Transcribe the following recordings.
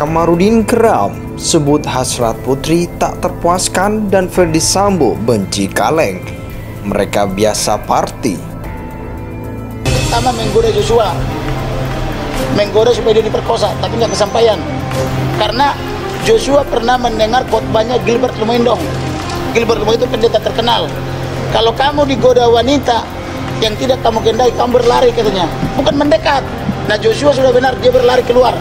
Kamarudin geram, sebut hasrat Putri tak terpuaskan dan Ferdy Sambo benci kaleng. Mereka biasa party. Pertama menggoda Joshua, menggoda supaya dia diperkosa, tapi nggak kesampaian. Karena Joshua pernah mendengar khotbahnya Gilbert Lumendong. Gilbert Lumendong itu pendeta terkenal. Kalau kamu digoda wanita yang tidak kamu kehendaki, kamu berlari katanya, bukan mendekat. Nah Joshua sudah benar, dia berlari keluar.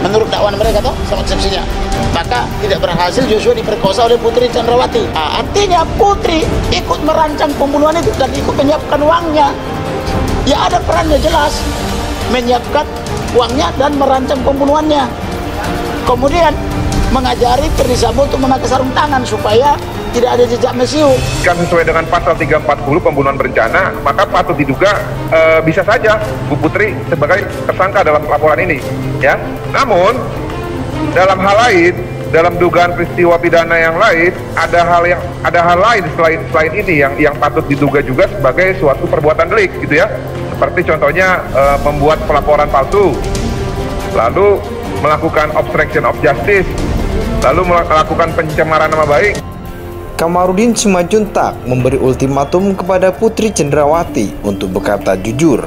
Menurut dakwaan mereka toh, sama eksepsinya. Maka tidak berhasil Joshua diperkosa oleh Putri Chandrawati. Artinya Putri ikut merancang pembunuhan itu dan ikut menyiapkan uangnya. Ya ada perannya jelas, menyiapkan uangnya dan merancang pembunuhannya. Kemudian mengajari Ferdy Sambo untuk memakai sarung tangan supaya tidak ada jejak mesiu. Kan sesuai dengan pasal 340 pembunuhan berencana, maka patut diduga bisa saja Bu Putri sebagai tersangka dalam laporan ini, ya. Namun dalam hal lain, dalam dugaan peristiwa pidana yang lain, ada hal lain selain ini yang patut diduga juga sebagai suatu perbuatan delik, gitu ya. Seperti contohnya membuat pelaporan palsu, lalu melakukan obstruction of justice, lalu melakukan pencemaran nama baik. Kamarudin Simajuntak memberi ultimatum kepada Putri Chandrawati untuk berkata jujur.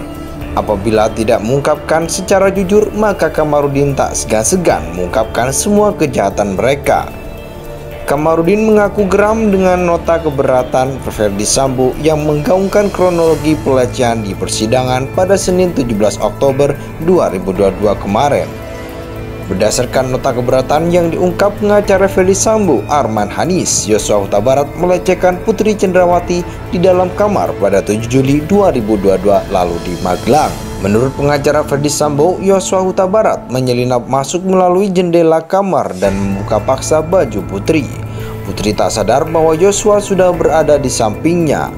Apabila tidak mengungkapkan secara jujur, maka Kamarudin tak segan-segan mengungkapkan semua kejahatan mereka. Kamarudin mengaku geram dengan nota keberatan Ferdy Sambo yang menggaungkan kronologi pelecehan di persidangan pada Senin 17 Oktober 2022 kemarin. Berdasarkan nota keberatan yang diungkap pengacara Ferdy Sambo, Arman Hanis, Yosua Huta Barat melecehkan Putri Chandrawati di dalam kamar pada 7 Juli 2022 lalu di Magelang. Menurut pengacara Ferdy Sambo, Yosua Huta Barat menyelinap masuk melalui jendela kamar dan membuka paksa baju Putri. Putri tak sadar bahwa Yosua sudah berada di sampingnya.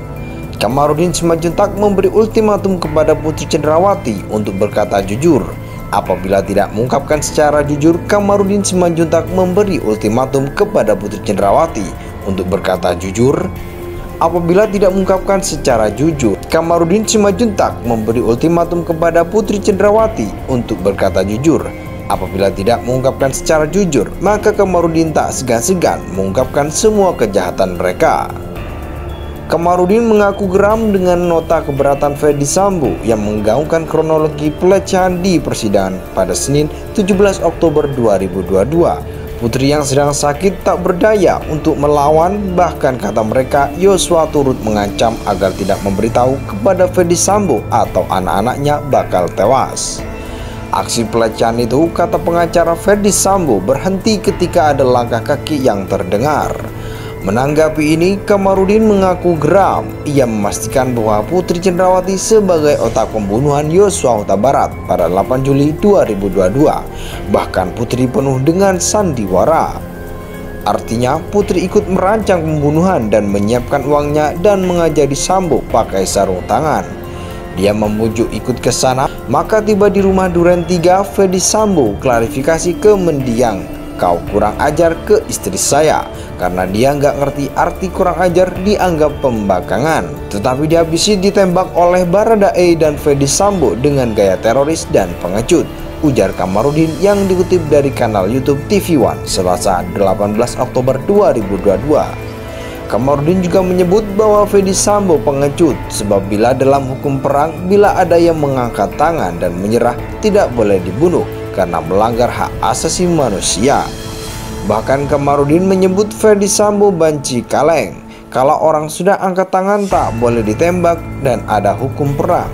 Kamarudin Simajuntak memberi ultimatum kepada Putri Chandrawati untuk berkata jujur. Apabila tidak mengungkapkan secara jujur, Kamarudin Simajuntak memberi ultimatum kepada Putri Chandrawati untuk berkata jujur. Apabila tidak mengungkapkan secara jujur, Kamarudin Simajuntak memberi ultimatum kepada Putri Chandrawati untuk berkata jujur. Apabila tidak mengungkapkan secara jujur, maka Kamarudin tak segan-segan mengungkapkan semua kejahatan mereka. Kamarudin mengaku geram dengan nota keberatan Ferdy Sambo yang menggaungkan kronologi pelecehan di persidangan pada Senin 17 Oktober 2022. Putri yang sedang sakit tak berdaya untuk melawan, bahkan kata mereka Yosua turut mengancam agar tidak memberitahu kepada Ferdy Sambo atau anak-anaknya bakal tewas. Aksi pelecehan itu, kata pengacara Ferdy Sambo, berhenti ketika ada langkah kaki yang terdengar. Menanggapi ini, Kamarudin mengaku geram. Ia memastikan bahwa Putri Chandrawati sebagai otak pembunuhan Yosua Huta Barat pada 8 Juli 2022. Bahkan Putri penuh dengan sandiwara. Artinya Putri ikut merancang pembunuhan dan menyiapkan uangnya dan mengajari Sambo pakai sarung tangan. Dia membujuk ikut ke sana, maka tiba di rumah Duren 3, Ferdy Sambo klarifikasi ke mendiang. Kau kurang ajar ke istri saya, karena dia nggak ngerti arti kurang ajar dianggap pembangkangan. Tetapi dihabisi ditembak oleh Baradae dan Ferdy Sambo dengan gaya teroris dan pengecut, ujar Kamarudin yang dikutip dari kanal YouTube TV One Selasa 18 Oktober 2022. Kamarudin juga menyebut bahwa Ferdy Sambo pengecut, sebab bila dalam hukum perang, bila ada yang mengangkat tangan dan menyerah tidak boleh dibunuh karena melanggar hak asasi manusia. Bahkan Kamarudin menyebut Ferdy Sambo banci kaleng. Kalau orang sudah angkat tangan tak boleh ditembak dan ada hukum perang.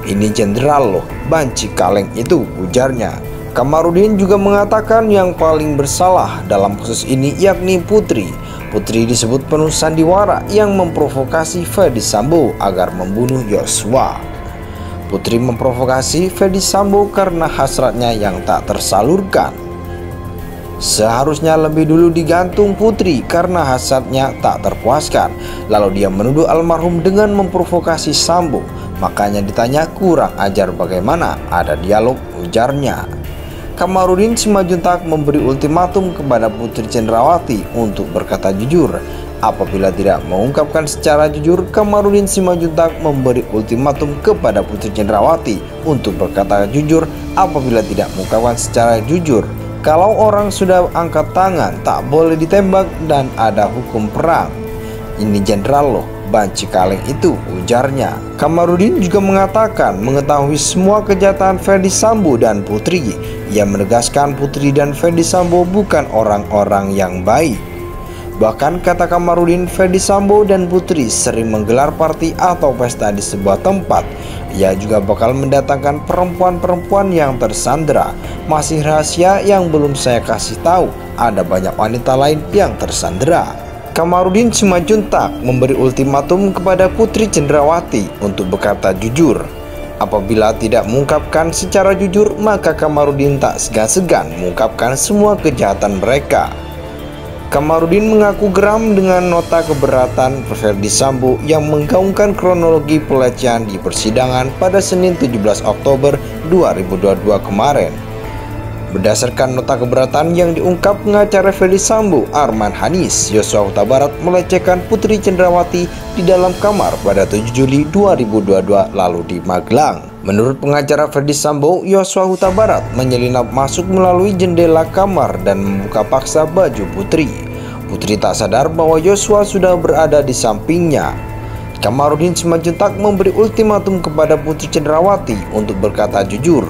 Ini jenderal loh, banci kaleng itu, ujarnya. Kamarudin juga mengatakan yang paling bersalah dalam kasus ini yakni Putri. Putri disebut penuh sandiwara yang memprovokasi Ferdy Sambo agar membunuh Yosua. Putri memprovokasi Ferdy Sambo karena hasratnya yang tak tersalurkan. Seharusnya lebih dulu digantung Putri karena hasratnya tak terpuaskan. Lalu dia menuduh almarhum dengan memprovokasi Sambo. Makanya ditanya kurang ajar bagaimana, ada dialog, ujarnya. Kamarudin Simajuntak memberi ultimatum kepada Putri Chandrawati untuk berkata jujur. Apabila tidak mengungkapkan secara jujur, Kamarudin Simajuntak memberi ultimatum kepada Putri Chandrawati untuk berkata jujur. Apabila tidak mengungkapkan secara jujur, Kalau orang sudah angkat tangan tak boleh ditembak dan ada hukum perang. Ini jenderal loh, banci kaleng itu, ujarnya. Kamarudin juga mengatakan mengetahui semua kejahatan Ferdy Sambo dan Putri. Ia menegaskan Putri dan Ferdy Sambo bukan orang-orang yang baik. Bahkan kata Kamarudin, Ferdy Sambo dan Putri sering menggelar party atau pesta di sebuah tempat. Ia juga bakal mendatangkan perempuan-perempuan yang tersandera. Masih rahasia yang belum saya kasih tahu, ada banyak wanita lain yang tersandera. Kamarudin Simajuntak memberi ultimatum kepada Putri Cendrawati untuk berkata jujur. Apabila tidak mengungkapkan secara jujur, maka Kamarudin tak segan-segan mengungkapkan semua kejahatan mereka. Kamarudin mengaku geram dengan nota keberatan Ferdy Sambo yang menggaungkan kronologi pelecehan di persidangan pada Senin 17 Oktober 2022 kemarin. Berdasarkan nota keberatan yang diungkap pengacara Ferdy Sambo, Arman Hanis, Yosua Huta Barat melecehkan Putri Cendrawati di dalam kamar pada 7 Juli 2022 lalu di Magelang. Menurut pengacara Ferdy Sambo, Yosua Huta Barat menyelinap masuk melalui jendela kamar dan membuka paksa baju Putri. Putri tak sadar bahwa Yosua sudah berada di sampingnya. Kamarudin Simajuntak memberi ultimatum kepada Putri Cendrawati untuk berkata jujur.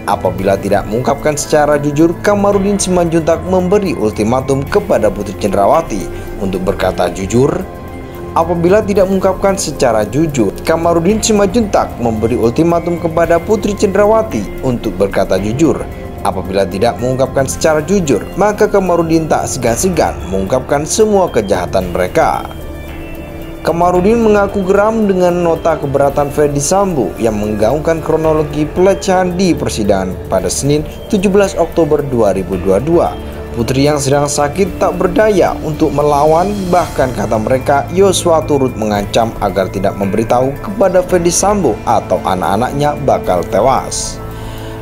Apabila tidak mengungkapkan secara jujur, Kamarudin Simajuntak memberi ultimatum kepada Putri Cendrawati untuk berkata jujur. Apabila tidak mengungkapkan secara jujur, Kamarudin Simajuntak memberi ultimatum kepada Putri Cendrawati untuk berkata jujur. Apabila tidak mengungkapkan secara jujur, maka Kamarudin tak segan-segan mengungkapkan semua kejahatan mereka. Kamarudin mengaku geram dengan nota keberatan Ferdy Sambo yang menggaungkan kronologi pelecehan di persidangan pada Senin 17 Oktober 2022. Putri yang sedang sakit tak berdaya untuk melawan, bahkan kata mereka Yosua turut mengancam agar tidak memberitahu kepada Ferdy Sambo atau anak-anaknya bakal tewas.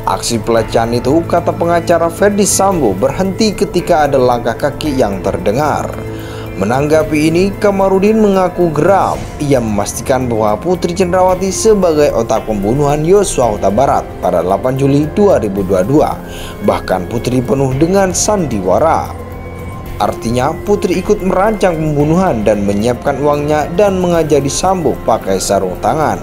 Aksi pelecehan itu, kata pengacara Ferdy Sambo, berhenti ketika ada langkah kaki yang terdengar. Menanggapi ini, Kamarudin mengaku geram. Ia memastikan bahwa Putri Cendrawati sebagai otak pembunuhan Yosua Huta Barat pada 8 Juli 2022. Bahkan Putri penuh dengan sandiwara. Artinya Putri ikut merancang pembunuhan dan menyiapkan uangnya dan mengajari Sambo pakai sarung tangan.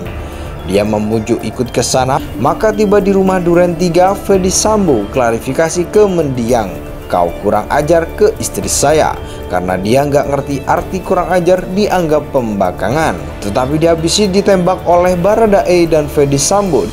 Dia membujuk ikut ke sana, maka tiba di rumah Duren 3, Ferdy Sambo klarifikasi ke mendiang. Kau kurang ajar ke istri saya, karena dia nggak ngerti arti kurang ajar dianggap pembangkangan. Tetapi dihabisi ditembak oleh Baradae dan Ferdy Sambo